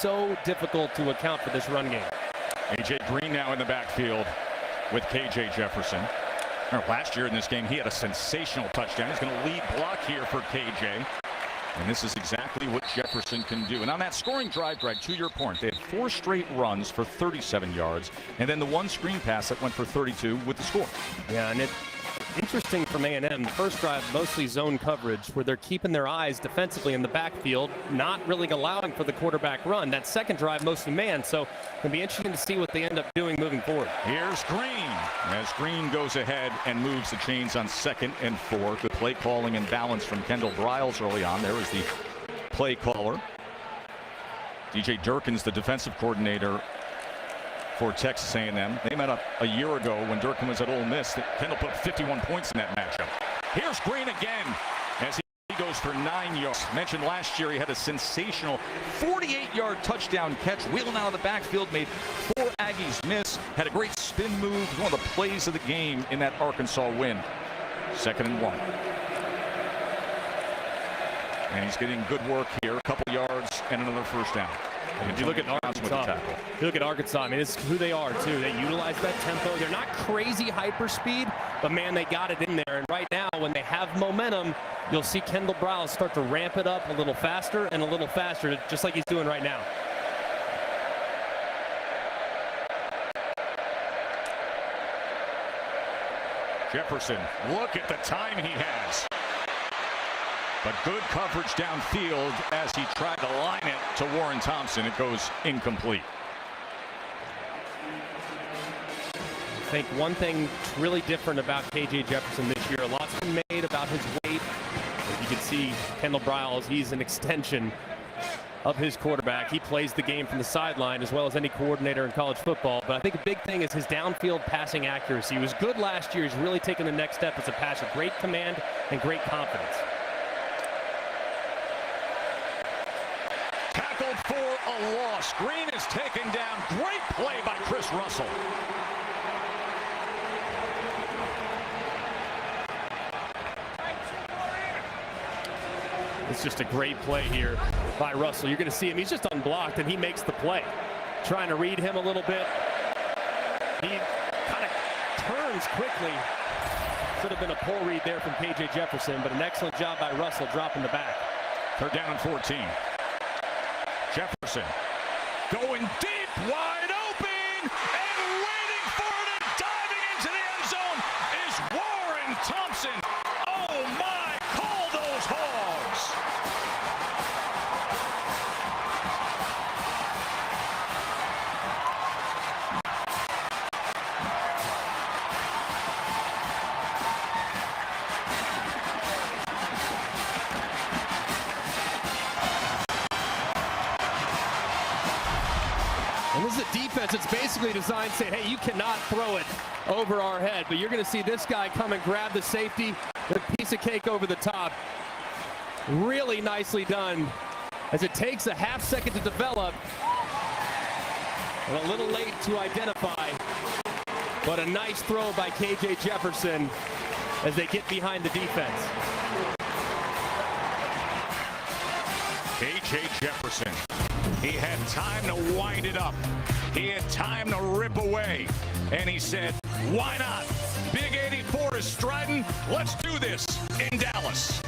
so difficult to account for this run game. A.J. Green now in the backfield with K.J. Jefferson. Last year in this game, he had a sensational touchdown. He's going to lead block here for K.J. And this is exactly what Jefferson can do. And on that scoring drive, Greg, to your point, they had 4 straight runs for 37 yards, and then the 1 screen pass that went for 32 with the score. Yeah, and it's interesting from A&M. The first drive, mostly zone coverage, where they're keeping their eyes defensively in the backfield, not really allowing for the quarterback run. That second drive, mostly man, so it'll be interesting to see what they end up doing moving forward. Here's Green, as Green goes ahead and moves the chains on 2nd and 4. Good play calling and balance from Kendall Briles early on. There was the play caller. DJ Durkin's the defensive coordinator for Texas A&M. They met up a year ago when Durkin was at Ole Miss. Kendall put 51 points in that matchup. Here's Green again as he goes for 9 yards. Mentioned last year he had a sensational 48-yard touchdown catch, wheeling out of the backfield, made 4 Aggies miss, had a great spin move. One of the plays of the game in that Arkansas win. 2nd and 1. And he's getting good work here, a couple yards and another first down. And if you look at Arkansas, I mean, it's who they are, too. They utilize that tempo. They're not crazy hyper speed, but, man, they got it in there. And right now, when they have momentum, you'll see Kendall Briles start to ramp it up a little faster and a little faster, just like he's doing right now. Jefferson, look at the time he has. But good coverage downfield as he tried to line it to Warren Thompson. It goes incomplete. I think one thing really different about K.J. Jefferson this year, a lot's been made about his weight. As you can see, Kendall Briles, he's an extension of his quarterback. He plays the game from the sideline as well as any coordinator in college football. But I think a big thing is his downfield passing accuracy. He was good last year. He's really taken the next step as a passer. Great command and great confidence. Tackled for a loss. Green is taken down. Great play by Chris Russell. It's just a great play here by Russell. You're going to see him. He's just unblocked, and he makes the play. Trying to read him a little bit. He kind of turns quickly. Should have been a pull read there from K.J. Jefferson, but an excellent job by Russell dropping the back. 3rd down and 14. Jefferson going deep, wide open, and waiting for it, and diving into the end zone is Warren Thompson. Oh my, call those hogs. And this is a defense that's basically designed to say, hey, you cannot throw it over our head. But you're going to see this guy come and grab the safety, a piece of cake over the top. Really nicely done, as it takes a half second to develop. And a little late to identify. But a nice throw by K.J. Jefferson as they get behind the defense. K.J. Jefferson. He had time to wind it up. He had time to rip away. And he said, why not? Big 84 is striding. Let's do this in Dallas.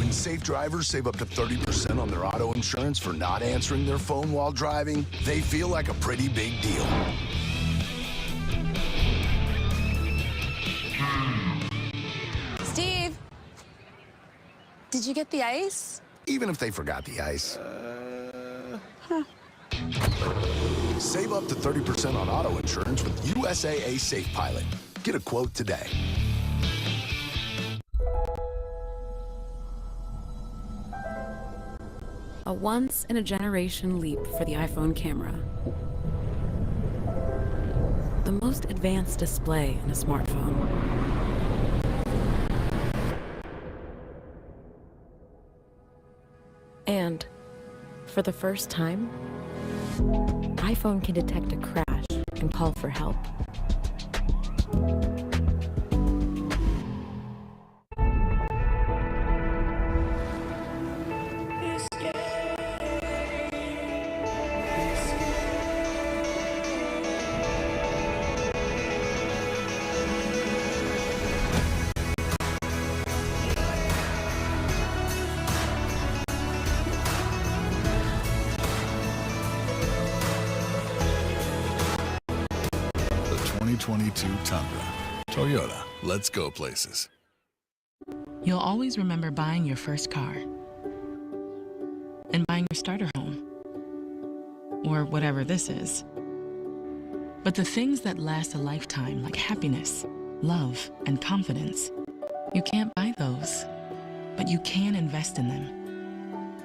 Safe drivers save up to 30% on their auto insurance for not answering their phone while driving. They feel like a pretty big deal. Steve, did you get the ice? Even if they forgot the ice. Save up to 30% on auto insurance with USAA Safe Pilot. Get a quote today. A once-in-a-generation leap for the iPhone camera. The most advanced display in a smartphone. And For the first time, iPhone can detect a crash and call for help. The 2022 Tundra. Toyota, let's go places. You'll always remember buying your first car and buying your starter home, or whatever this is. But the things that last a lifetime, like happiness, love, and confidence, you can't buy those, but you can invest in them.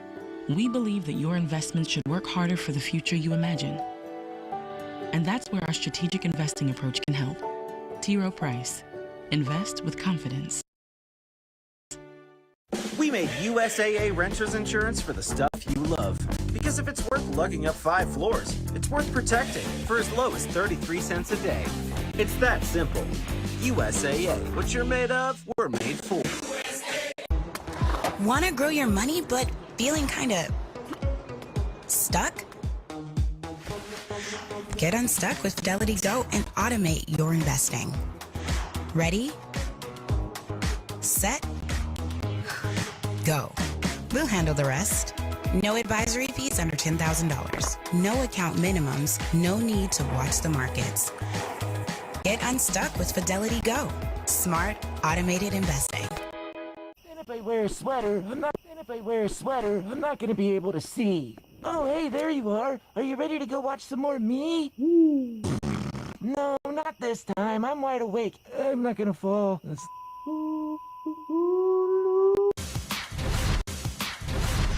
We believe that your investments should work harder for the future you imagine. And that's where our strategic investing approach can help. T. Rowe Price. Invest with confidence. We made USAA Renters Insurance for the stuff you love. Because if it's worth lugging up 5 floors, it's worth protecting for as low as 33 cents a day. It's that simple. USAA. What you're made of, we're made for. Want to grow your money, but feeling kind of stuck? Get unstuck with Fidelity Go and automate your investing. Ready? Set? Go. We'll handle the rest. No advisory fees under $10,000. No account minimums. No need to watch the markets. Get unstuck with Fidelity Go. Smart, automated investing. And if I wear a sweater, I'm not going to be able to see. Oh, hey, there you are. Are you ready to go watch some more me? No, not this time. I'm wide awake. I'm not going to fall.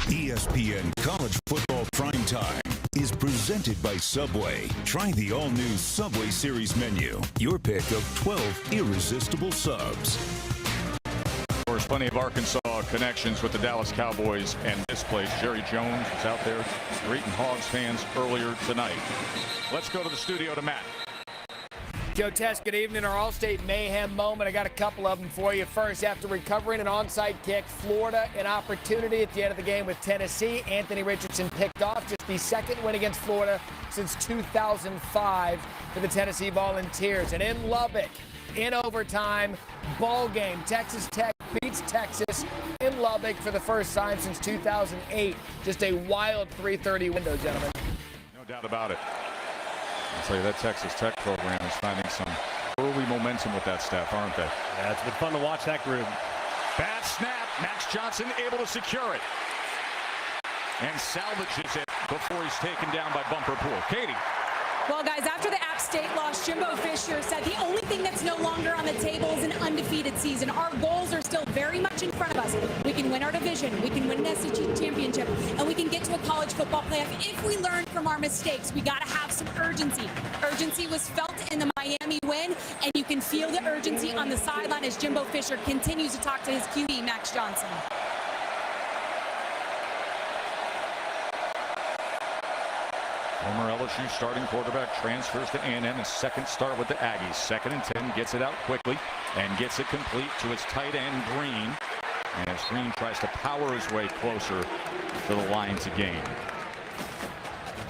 ESPN College Football Primetime is presented by Subway. Try the all-new Subway Series menu. Your pick of 12 irresistible subs. Of course, plenty of Arkansas connections with the Dallas Cowboys and this place. Jerry Jones was out there greeting Hogs fans earlier tonight. Let's go to the studio to Matt. Joe Tess, good evening. Our All-State Mayhem moment. I got a couple of them for you. First, after recovering an onside kick, Florida an opportunity at the end of the game with Tennessee. Anthony Richardson picked off, just the second win against Florida since 2005 for the Tennessee Volunteers. And in Lubbock, in overtime, ball game. Texas Tech beats Texas in Lubbock for the first time since 2008. Just a wild 3:30 window, gentlemen. No doubt about it. I'll tell you, that Texas Tech program is finding some early momentum with that staff, aren't they? Yeah, it's been fun to watch that group. Bad snap. Max Johnson able to secure it. And salvages it before he's taken down by Bumper Pool. Katie. Well, guys, after the App State loss, Jimbo Fisher said the only thing that's no longer on the table is an undefeated season. Our goals are still very much in front of us. We can win our division, we can win an SEC championship, and we can get to a college football playoff if we learn from our mistakes. We got to have some urgency. Urgency was felt in the Miami win, and you can feel the urgency on the sideline as Jimbo Fisher continues to talk to his QB, Max Johnson. Former LSU starting quarterback transfers to A&M, his second start with the Aggies. 2nd and 10, gets it out quickly and gets it complete to his tight end, Green. And as Green tries to power his way closer to the line to gain.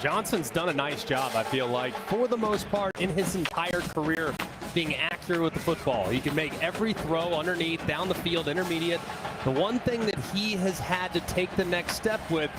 Johnson's done a nice job, I feel like, for the most part in his entire career, being accurate with the football. He can make every throw underneath, down the field, intermediate. The one thing that he has had to take the next step with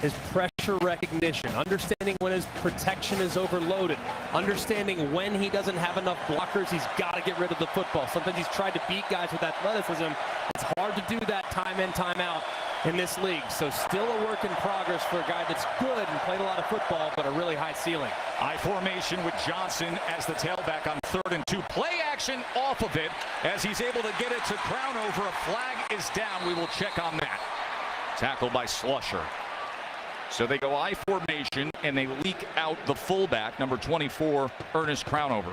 is pressure recognition, understanding when his protection is overloaded, understanding when he doesn't have enough blockers, he's got to get rid of the football. Sometimes he's tried to beat guys with athleticism. It's hard to do that time in, time out in this league. So still a work in progress for a guy that's good and played a lot of football, but a really high ceiling. I formation with Johnson as the tailback on 3rd and 2. Play action off of it as he's able to get it to Crownover. A flag is down. We will check on that. Tackled by Slusher. So they go I formation and they leak out the fullback, number 24, Ernest Crownover.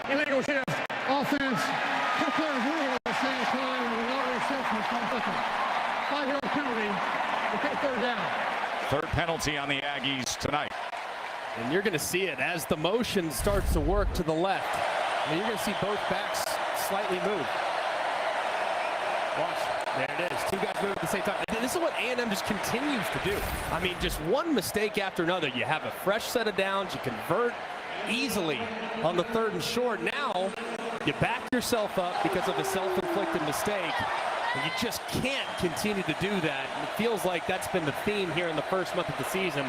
Illegal shift, offense, 2 players moving at the same time, and no reception Johnson. 5-yard penalty. Okay, third down. Third penalty on the Aggies tonight. And you're going to see it as the motion starts to work to the left. And you're going to see both backs slightly move. Watch. There it is. Two guys move at the same time. And this is what A&M just continues to do. I mean, just one mistake after another. You have a fresh set of downs. You convert easily on the 3rd and short. Now, you back yourself up because of a self-inflicted mistake. And you just can't continue to do that. And it feels like that's been the theme here in the first month of the season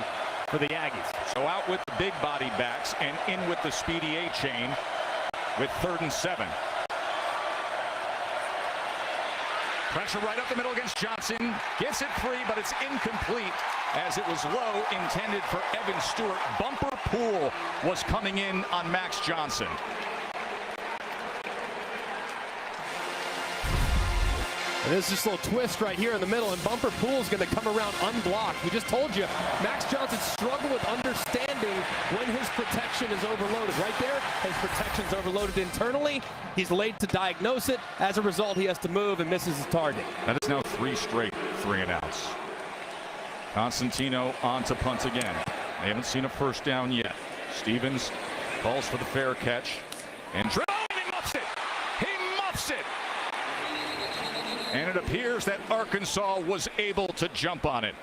for the Aggies. So out with the big body backs and in with the speedy A chain with 3rd and 7. Pressure right up the middle against Johnson. Gets it free, but it's incomplete as it was low, intended for Evan Stewart. Bumper Pool was coming in on Max Johnson. And there's this little twist right here in the middle, and Bumper Pool's going to come around unblocked. We just told you, Max Johnson struggled with understanding when his protection is overloaded. Right there, his protection's overloaded internally. He's late to diagnose it. As a result, he has to move and misses his target. That is now 3 straight 3-and-outs. Constantino on to punt again. They haven't seen a first down yet. Stevens calls for the fair catch. And he muffs it! He muffs it! And it appears that Arkansas was able to jump on it.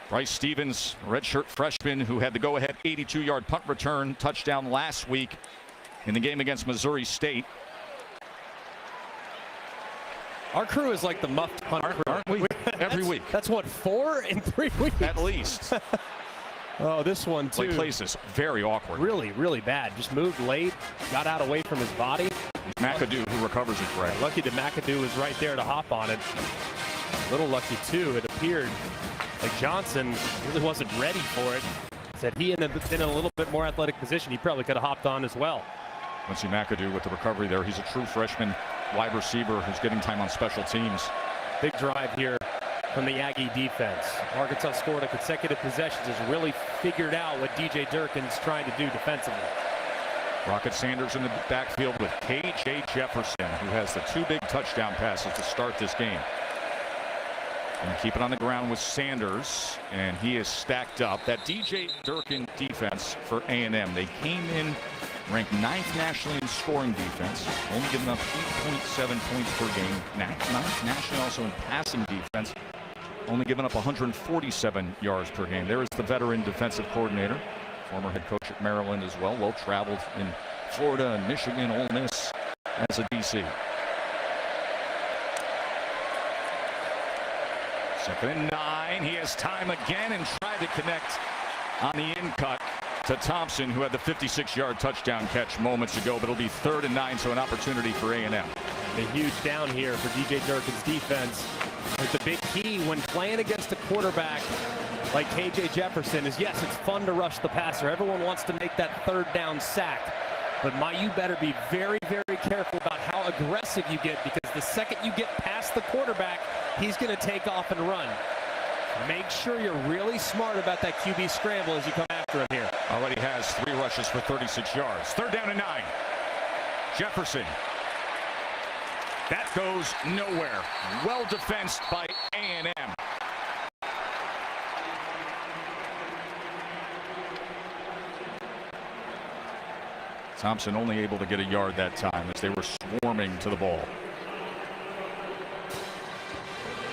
Bryce Stevens, redshirt freshman who had the go-ahead 82-yard punt return touchdown last week in the game against Missouri State. Our crew is like the muffed punt crew. Aren't we? Every week. That's what, 4 in 3 weeks? At least. Oh, this one too. Play places very awkward. Really, really bad. Just moved late, got out away from his body. McAdoo who recovers it correct. Lucky that McAdoo was right there to hop on it. A little lucky too. It appeared like Johnson really wasn't ready for it. Said he in a little bit more athletic position, he probably could have hopped on as well. Let's see McAdoo with the recovery there. He's a true freshman wide receiver who's getting time on special teams. Big drive here from the Aggie defense. Arkansas scored a consecutive possessions, has really figured out what DJ Durkin's trying to do defensively. Rocket Sanders in the backfield with K.J. Jefferson, who has the 2 big touchdown passes to start this game. And keep it on the ground with Sanders, and he is stacked up. That DJ Durkin defense for A&M, they came in ranked 9th nationally in scoring defense, only giving up 8.7 points per game. 9th nationally also in passing defense, only giving up 147 yards per game. There is the veteran defensive coordinator, former head coach at Maryland as well, well-traveled in Florida and Michigan, Ole Miss as a DC. 2nd and 9. He has time again and tried to connect on the in-cut to Thompson, who had the 56-yard touchdown catch moments ago, but it'll be 3rd and 9, so an opportunity for A&M. A huge down here for DJ Durkin's defense. But the big key when playing against a quarterback like KJ Jefferson is, yes, it's fun to rush the passer. Everyone wants to make that 3rd down sack. But you better be very, very careful about how aggressive you get, because the second you get past the quarterback, he's going to take off and run. Make sure you're really smart about that QB scramble as you come after him here. Already has 3 rushes for 36 yards. 3rd down and 9. Jefferson. That goes nowhere. Well defensed by A&M. Thompson only able to get a yard that time as they were swarming to the ball.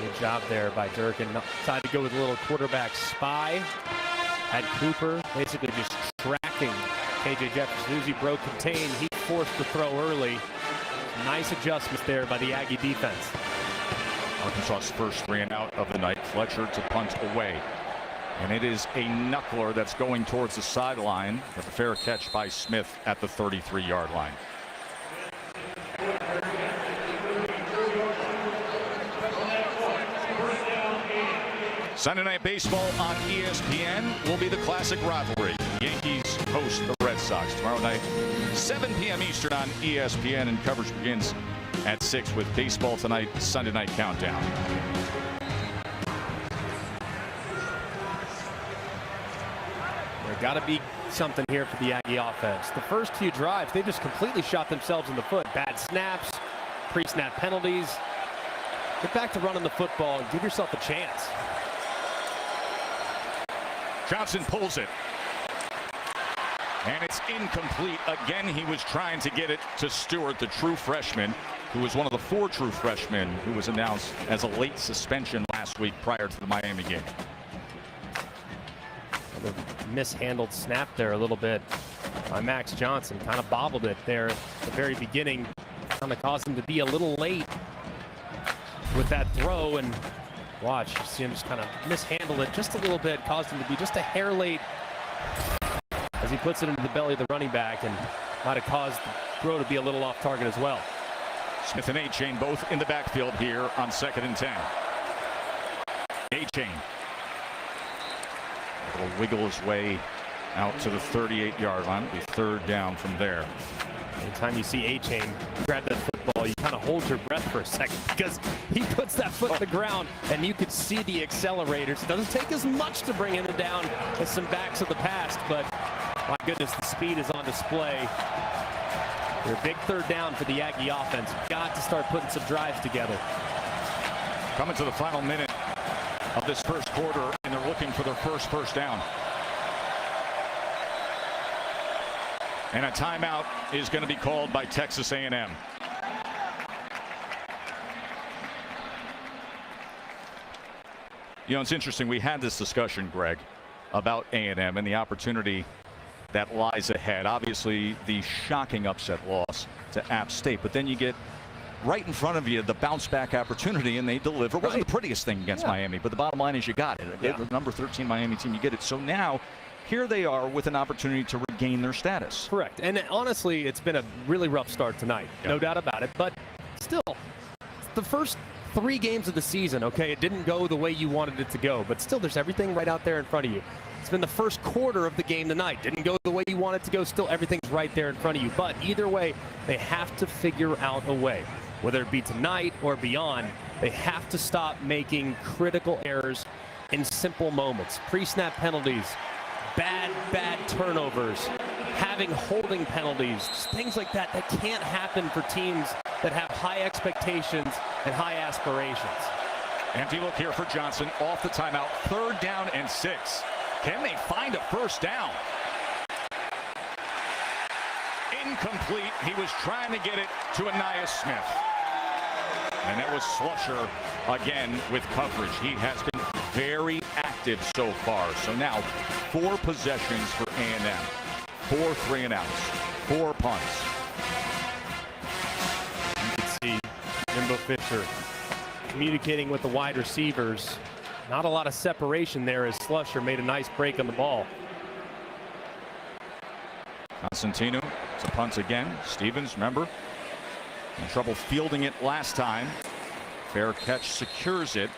Good job there by Durkin. Decided to go with a little quarterback spy. Had Cooper basically just tracking KJ Jefferson. As he broke contain, he forced the throw early. Nice adjustments there by the Aggie defense. Arkansas's first 3-and-out of the night. Fletcher to punt away. And it is a knuckler that's going towards the sideline, with a fair catch by Smith at the 33-yard line. Sunday Night Baseball on ESPN will be the classic rivalry. Yankees host the Red Sox tomorrow night, 7 p.m. Eastern on ESPN, and coverage begins at 6 with Baseball Tonight Sunday Night Countdown. There got to be something here for the Aggie offense. The first 2 drives, they just completely shot themselves in the foot. Bad snaps, pre-snap penalties. Get back to running the football and give yourself a chance. Johnson pulls it. And it's incomplete. Again, he was trying to get it to Stewart, the true freshman, who was one of the 4 true freshmen who was announced as a late suspension last week prior to the Miami game. Mishandled snap there a little bit by Max Johnson. Kind of bobbled it there at the very beginning. Kind of caused him to be a little late with that throw. And watch, you see him just kind of mishandle it just a little bit. Caused him to be just a hair late as he puts it into the belly of the running back, and might have caused the throw to be a little off target as well. Smith and A-Chain both in the backfield here on 2nd and 10. A-Chain will wiggle his way out to the 38-yard line. It'll be 3rd down from there. Anytime you see A-Chain grab that football, you kind of hold your breath for a second, because he puts that foot in the ground and you could see the accelerators. It doesn't take as much to bring him down as some backs of the past, but my goodness, the speed is on display. They're a big 3rd down for the Aggie offense. Got to start putting some drives together. Coming to the final minute of this first quarter, and they're looking for their first down. And a timeout is going to be called by Texas A&M. You know, it's interesting. We had this discussion, Greg, about A&M and the opportunity that lies ahead. Obviously, the shocking upset loss to App State, but then you get right in front of you the bounce back opportunity, and they deliver. It wasn't the prettiest thing against Miami, but the bottom line is you got it. The number 13 Miami team, you get it. So now here they are with an opportunity to regain their status. Correct. And honestly, it's been a really rough start tonight. No doubt about it. But still, the first 3 games of the season, okay, it didn't go the way you wanted it to go, but still there's everything right out there in front of you. It's been the first quarter of the game tonight. Didn't go the way you want it to go. Still, everything's right there in front of you. But either way, they have to figure out a way, whether it be tonight or beyond. They have to stop making critical errors in simple moments. Pre-snap penalties, bad turnovers, having holding penalties, just things like that that can't happen for teams that have high expectations and high aspirations. Empty look here for Johnson off the timeout. 3rd down and 6. Can they find a first down? Incomplete. He was trying to get it to Anais Smith. And that was Slusher again with coverage. He has been very active so far. So now 4 possessions for A&M. 4 3-and-outs. 4 punts. You can see Jimbo Fisher communicating with the wide receivers. Not a lot of separation there as Slusher made a nice break on the ball. Constantino to punt again. Stevens, remember, in trouble fielding it last time. Fair catch secures it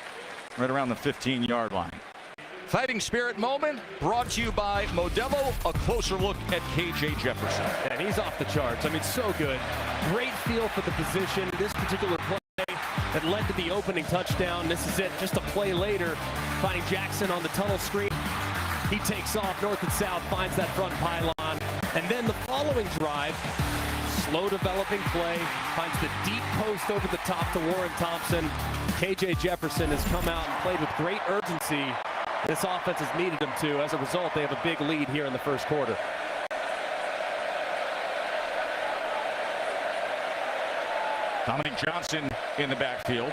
right around the 15-yard line. Fighting Spirit moment brought to you by Modelo. A closer look at KJ Jefferson. And he's off the charts. I mean, so good. Great feel for the position. This particular play that led to the opening touchdown. This is it. Just a play later, finding Jackson on the tunnel screen. He takes off north and south, finds that front pylon. And then the following drive, slow developing play, finds the deep post over the top to Warren Thompson. KJ Jefferson has come out and played with great urgency. This offense has needed him to. As a result, they have a big lead here in the first quarter. Dominic Johnson in the backfield.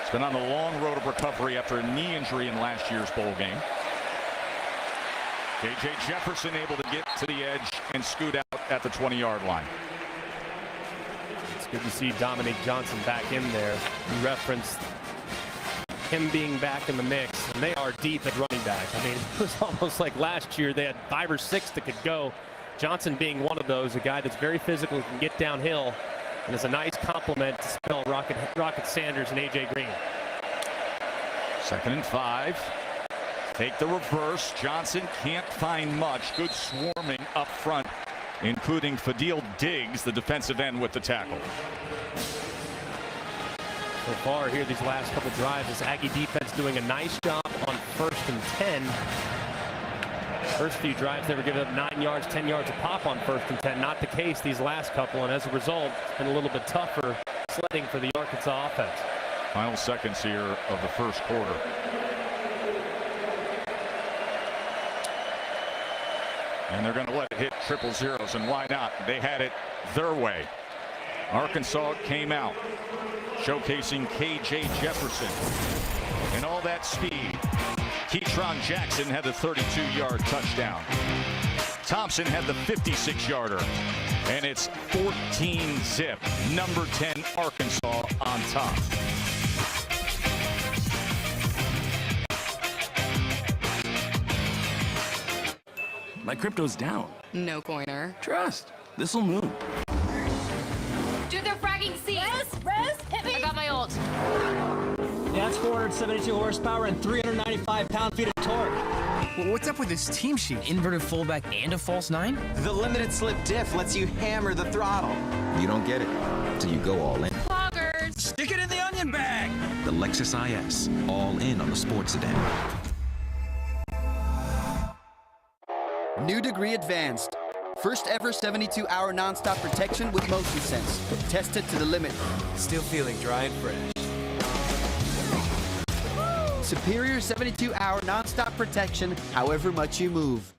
He's been on a long road of recovery after a knee injury in last year's bowl game. KJ Jefferson able to get to the edge and scoot out at the 20-yard line. It's good to see Dominic Johnson back in there. You referenced him being back in the mix, and they are deep at running back. I mean, it was almost like last year they had 5 or 6 that could go. Johnson being one of those, a guy that's very physical, can get downhill, and is a nice compliment to spell Rocket Sanders and A.J. Green. 2nd and 5. Take the reverse. Johnson can't find much. Good swarming up front, including Fadil Diggs, the defensive end, with the tackle. So far here, these last couple drives, this Aggie defense doing a nice job on 1st and 10. First few drives, they were giving up 9 yards, 10 yards a pop on 1st and 10. Not the case these last couple, and as a result, it's been a little bit tougher sledding for the Arkansas offense. Final seconds here of the first quarter. And they're going to let it hit triple zeros, and why not? They had it their way. Arkansas came out, showcasing KJ Jefferson and all that speed. Keyshawn Jackson had the 32-yard touchdown. Thompson had the 56-yarder. And it's 14-zip. Number 10 Arkansas on top. My crypto's down. No coiner. Trust. This'll move. Do their fragging seat. Rose, hit me. I got my ult. That's 472 horsepower and 395 pound-feet of torque. Well, what's up with this team sheet? Inverted fullback and a false nine? The limited slip diff lets you hammer the throttle. You don't get it till you go all in. Poggers. Stick it in the onion bag. The Lexus IS, all in on the sports sedan. New Degree Advanced. First ever 72-hour nonstop protection with motion sense. Test it to the limit. Still feeling dry and fresh. Superior 72-hour nonstop protection, however much you move.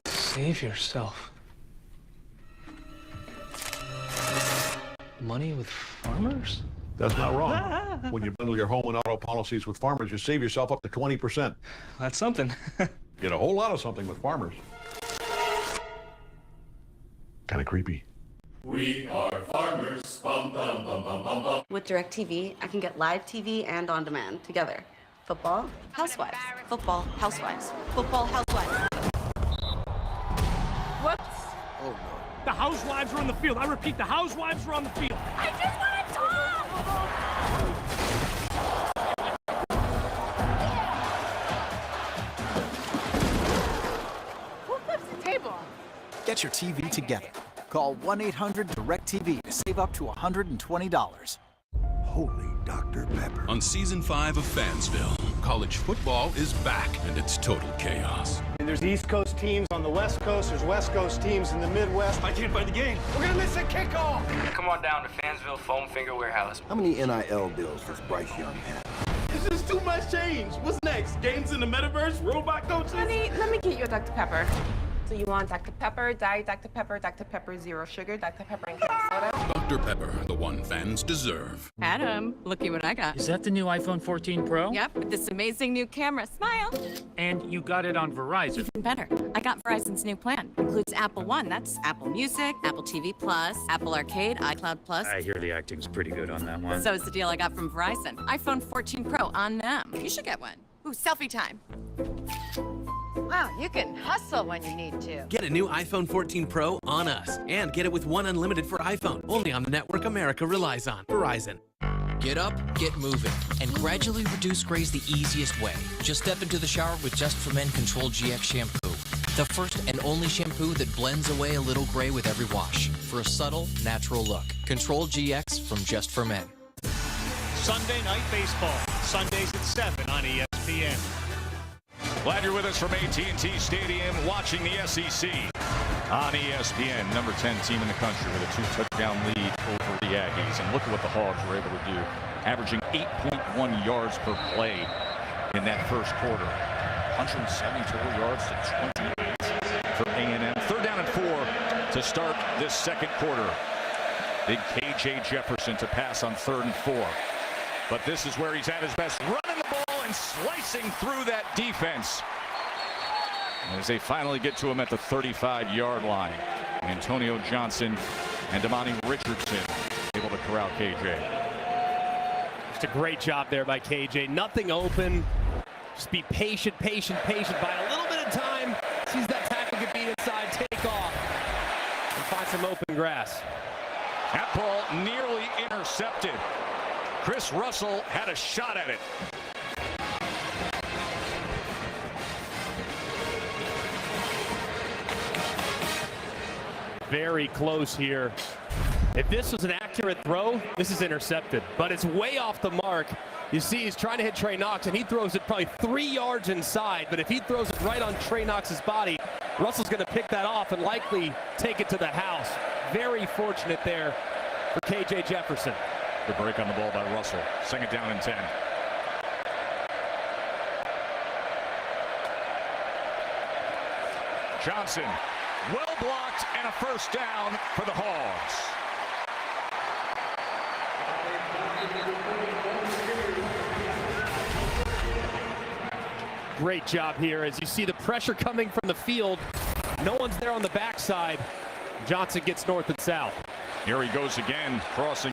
Save yourself. Money with farmers? That's not wrong. When you bundle your home and auto policies with Farmers, you save yourself up to 20%. That's something. Get a whole lot of something with Farmers. Kind of creepy. We are farmers. Bum, bum, bum, bum, bum, bum. With DirecTV, I can get live TV and on demand together. Football, housewives. Football, housewives. Football, housewives. Whoops. Oh, no. The housewives are on the field. I repeat, the housewives are on the field. I just want to talk. Who flips the table? Get your TV together. Call 1-800-DIRECTV to save up to $120. Holy Dr. Pepper. On season 5 of Fansville, college football is back and it's total chaos. And there's East Coast teams on the West Coast, there's West Coast teams in the Midwest. I can't find the game. We're gonna miss a kickoff. Come on down to Fansville Foam Finger Warehouse. How many NIL deals does Bryce Young have? It's just too much change. What's next? Games in the metaverse? Robot coaches? Honey, let me get you a Dr. Pepper. So you want Dr. Pepper, Diet Dr. Pepper, Zero Sugar, Dr. Pepper and Coke Soda? Dr. Pepper, the one fans deserve. Adam, looky what I got. Is that the new iPhone 14 Pro? Yep, with this amazing new camera. Smile. And you got it on Verizon. Even better. I got Verizon's new plan. Includes Apple One. That's Apple Music, Apple TV Plus, Apple Arcade, iCloud Plus. I hear the acting's pretty good on that one. So is the deal I got from Verizon. iPhone 14 Pro on them. You should get one. Ooh, selfie time. Wow, you can hustle when you need to. Get a new iPhone 14 Pro on us. And get it with one unlimited for iPhone. Only on the network America relies on. Verizon. Get up, get moving, and gradually reduce grays the easiest way. Just step into the shower with Just for Men Control GX shampoo. The first and only shampoo that blends away a little gray with every wash for a subtle, natural look. Control GX from Just for Men. Sunday Night Baseball, Sundays at 7 on ESPN. Glad you're with us from AT&T Stadium watching the SEC on ESPN. Number 10 team in the country with a 2-touchdown lead over the Aggies. And look at what the Hogs were able to do, averaging 8.1 yards per play in that first quarter. 170 total yards to 28 for A&M. 3rd down and 4 to start this second quarter. Big KJ Jefferson to pass on 3rd and 4. But this is where he's at his best, running the ball and slicing through that defense. As they finally get to him at the 35-yard line. Antonio Johnson and Damani Richardson able to corral KJ. Just a great job there by KJ. Nothing open. Just be patient. Buy a little bit of time. Sees that tackle get beat inside. Take off. And find some open grass. That ball nearly intercepted. Chris Russell had a shot at it. Very close here. If this was an accurate throw, this is intercepted. But it's way off the mark. You see he's trying to hit Trey Knox, and he throws it probably 3 yards inside. But if he throws it right on Trey Knox's body, Russell's going to pick that off and likely take it to the house. Very fortunate there for KJ Jefferson. Good break on the ball by Russell. 2nd down and 10. Johnson, well blocked, and a first down for the Hogs. Great job here as you see the pressure coming from the field. No one's there on the backside. Johnson gets north and south. Here he goes again, crossing